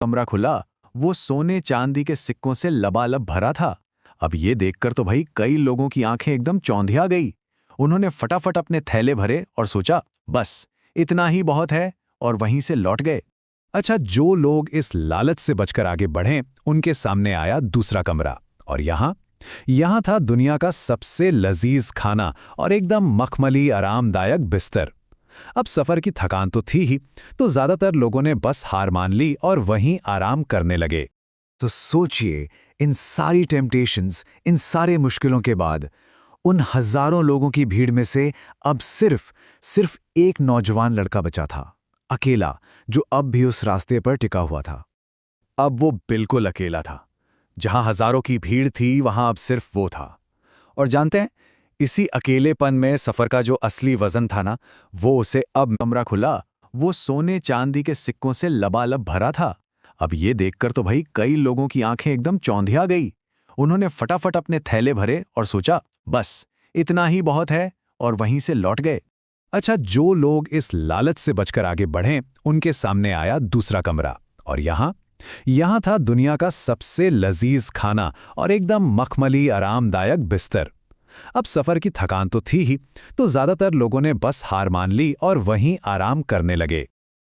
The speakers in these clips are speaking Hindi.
कमरा खुला, वो सोने चांदी के सिक्कों से लबालब भरा था। अब ये देखकर तो भाई कई लोगों की आंखें एकदम चौंधिया गई। उन्होंने फटाफट अपने थैले भरे और सोचा, बस इतना ही बहुत है, और वहीं से लौट गए। अच्छा, जो लोग इस लालच से बचकर आगे बढ़े, उनके सामने आया दूसरा कमरा। और यहाँ था दुनिया का सबसे लजीज खाना और एकदम मखमली आरामदायक बिस्तर। अब सफर की थकान तो थी ही, तो ज्यादातर लोगों ने बस हार मान ली और वहीं आराम करने लगे। तो सोचिए, इन सारी टेम्पटेशंस, इन सारे मुश्किलों के बाद उन हजारों लोगों की भीड़ में से अब सिर्फ सिर्फ एक नौजवान लड़का बचा था, अकेला, जो अब भी उस रास्ते पर टिका हुआ था। अब वो बिल्कुल अकेला था। जहां हजारों की भीड़ थी, वहां अब सिर्फ वो था। और जानते हैं, इसी अकेलेपन में सफर का जो असली वजन था ना, वो उसे अब कमरा खुला, वो सोने चांदी के सिक्कों से लबालब भरा था। अब ये देखकर तो भाई कई लोगों की आंखें एकदम चौंधिया गई। उन्होंने फटाफट अपने थैले भरे और सोचा, बस इतना ही बहुत है, और वहीं से लौट गए। अच्छा, जो लोग इस लालच से बचकर आगे बढ़े, उनके सामने आया दूसरा कमरा। और यहाँ था दुनिया का सबसे लजीज खाना और एकदम मखमली आरामदायक बिस्तर। अब सफर की थकान तो थी ही, तो ज्यादातर लोगों ने बस हार मान ली और वहीं आराम करने लगे।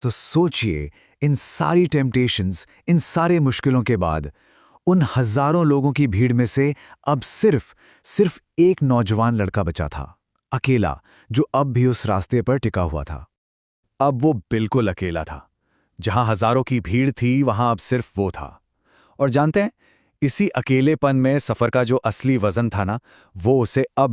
तो सोचिए, इन सारी टेम्पटेशंस, इन सारे मुश्किलों के बाद उन हजारों लोगों की भीड़ में से अब सिर्फ सिर्फ एक नौजवान लड़का बचा था, अकेला, जो अब भी उस रास्ते पर टिका हुआ था। अब वो बिल्कुल अकेला था। जहां हजारों की भीड़ थी, वहां अब सिर्फ वो था। और जानते हैं, इसी अकेलेपन में सफर का जो असली वजन था ना, वो उसे अब